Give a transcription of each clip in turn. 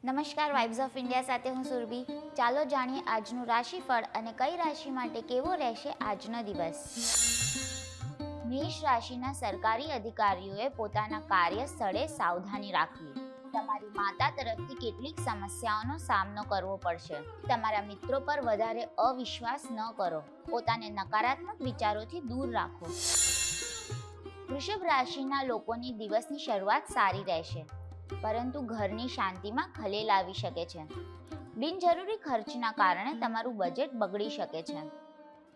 નમસ્કાર, vibes of India સાથે હું સુરભી. ચાલો જાણીએ આજનું રાશિફળ અને કઈ રાશિ માટે કેવો રહેશે આજનો દિવસ. મેષ રાશિના સરકારી અધિકારીઓએ પોતાના કાર્યસ્થળે સાવધાની રાખવી. તમારી માતા તરફથી કેટલીક સમસ્યાઓનો સામનો કરવો પડશે. તમારા મિત્રો પર વધારે અવિશ્વાસ ન કરો. પોતાને નકારાત્મક વિચારોથી દૂર રાખો. વૃષભ રાશિના લોકોની દિવસની શરૂઆત સારી રહેશે, પરંતુ ઘરની શાંતિમાં ખલેલ આવી શકે છે. બિનજરૂરી ખર્ચના કારણે તમારું બજેટ બગડી શકે છે.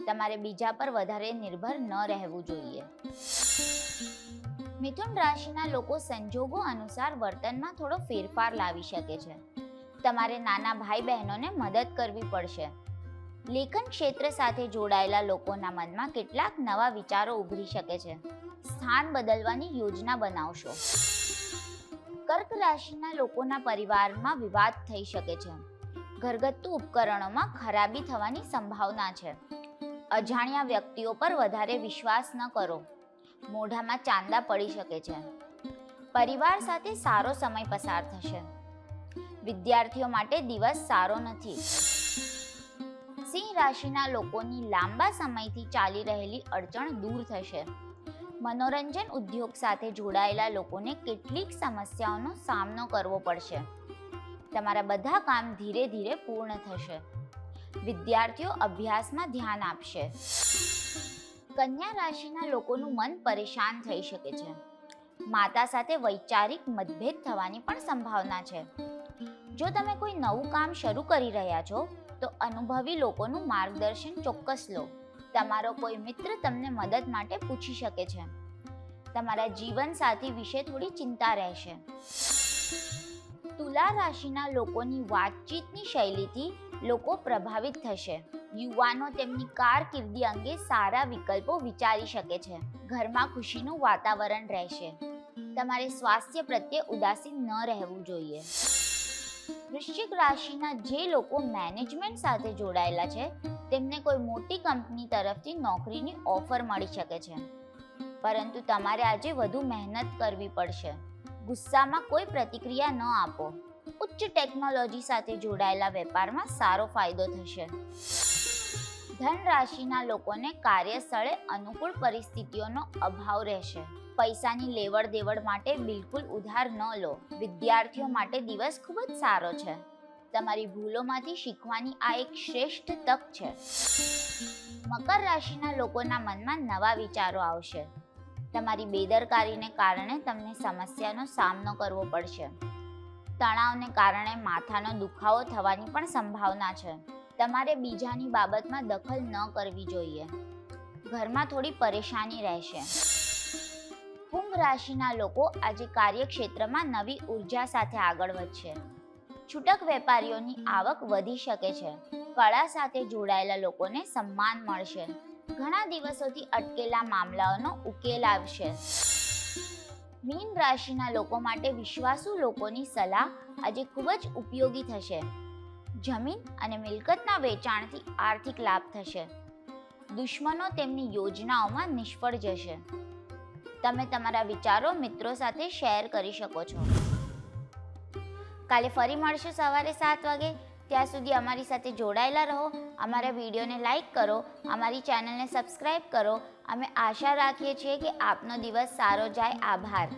તમારે બીજા પર વધારે નિર્ભર ન રહેવું જોઈએ. મિથુન રાશિના લોકો સંજોગો અનુસાર વર્તનમાં થોડો ફેરફાર લાવી શકે છે. તમારે નાના ભાઈ બહેનોને મદદ કરવી પડશે. લેખન ક્ષેત્ર સાથે જોડાયેલા લોકોના મનમાં કેટલાક નવા વિચારો ઉભરી શકે છે. સ્થાન બદલવાની યોજના બનાવશો. કર્ક રાશિના લોકોના પરિવારમાં વિવાદ થઈ શકે છે. ઘરગથ્થુ ઉપકરણોમાં ખરાબી થવાની સંભાવના છે. અજાણ્યા વ્યક્તિઓ પર વધારે વિશ્વાસ ન કરો. મોઢામાં ચાંદા પડી શકે છે. પરિવાર સાથે સારો સમય પસાર થશે. વિદ્યાર્થીઓ માટે દિવસ સારો નથી. સિંહ રાશિના લોકોની લાંબા સમયથી ચાલી રહેલી અડચણ દૂર થશે. મનોરંજન ઉદ્યોગ સાથે જોડાયેલા લોકોને કેટલીક સમસ્યાઓનો સામનો કરવો પડશે. તમારા બધા કામ ધીરે ધીરે પૂર્ણ થશે. વિદ્યાર્થીઓ અભ્યાસમાં ધ્યાન આપશે. કન્યા રાશિના લોકોનું મન પરેશાન થઈ શકે છે. માતા સાથે વૈચારિક મતભેદ થવાની પણ સંભાવના છે. જો તમે કોઈ નવું કામ શરૂ કરી રહ્યા છો તો અનુભવી લોકોનું માર્ગદર્શન ચોક્કસ લો. તમારો કોઈ મિત્ર તમને મદદ માટે પૂછી શકે છે. તમારા જીવનસાથી વિશે થોડી ચિંતા રહેશે. તુલા રાશિના લોકોની વાતચીતની શૈલીથી લોકો પ્રભાવિત થશે. યુવાનો તેમની કારકિર્દી અંગે સારા વિકલ્પો વિચારી શકે છે. ઘરમાં ખુશીનું વાતાવરણ રહેશે. તમારે સ્વાસ્થ્ય પ્રત્યે ઉદાસીન ન રહેવું જોઈએ. વૃશ્ચિક રાશિના જે લોકો મેનેજમેન્ટ સાથે જોડાયેલા છે તેમને કોઈ મોટી કંપની તરફથી નોકરીની ઓફર મળી શકે છે, પરંતુ તમારે આજે વધુ મહેનત કરવી પડશે. ગુસ્સામાં કોઈ પ્રતિક્રિયા ન આપો. ઉચ્ચ ટેકનોલોજી સાથે જોડાયેલા વેપારમાં સારો ફાયદો થશે. ધન રાશિના લોકોને કાર્યસ્થળે અનુકૂળ પરિસ્થિતિઓનો અભાવ રહેશે. પૈસાની લેવડ દેવડ માટે બિલકુલ ઉધાર ન લો. વિદ્યાર્થીઓ માટે દિવસ ખૂબ જ સારો છે. તમારી ભૂલોમાંથી શીખવાની આ એક શ્રેષ્ઠ તક છે. મકર રાશિના લોકોના મનમાં નવા વિચારો આવશે. તમારી બેદરકારીને કારણે તમને સમસ્યાનો સામનો કરવો પડશે. તણાવને કારણે માથાનો દુખાવો થવાની પણ સંભાવના છે. તમારે બીજાની બાબતમાં દખલ ન કરવી જોઈએ. ઘરમાં થોડી પરેશાની રહેશે. કુંભ રાશિના લોકો આજે કાર્યક્ષેત્રમાં નવી ઉર્જા સાથે આગળ વધશે. છૂટક વેપારીઓની આવક વધી શકે છે. કળા સાથે જોડાયેલા લોકોને સન્માન મળશે. ઘણા દિવસોથી અટકેલા મામલાઓનો ઉકેલ આવશે. મીન રાશિના લોકો માટે વિશ્વાસુ લોકોની સલાહ આજે ખૂબ જ ઉપયોગી થશે. જમીન અને મિલકતના વેચાણથી આર્થિક લાભ થશે. દુશ્મનો તેમની યોજનાઓમાં નિષ્ફળ જશે. તમે તમારા વિચારો મિત્રો સાથે શેર કરી શકો છો. કાલે ફરી મળશું સવારે 7 વાગે. ત્યાં સુધી અમારી સાથે જોડાયેલા રહો. અમારા વિડીયોને લાઈક કરો, અમારી ચેનલને સબસ્ક્રાઈબ કરો. અમે આશા રાખીએ છીએ કે આપનો દિવસ સારો જાય. આભાર.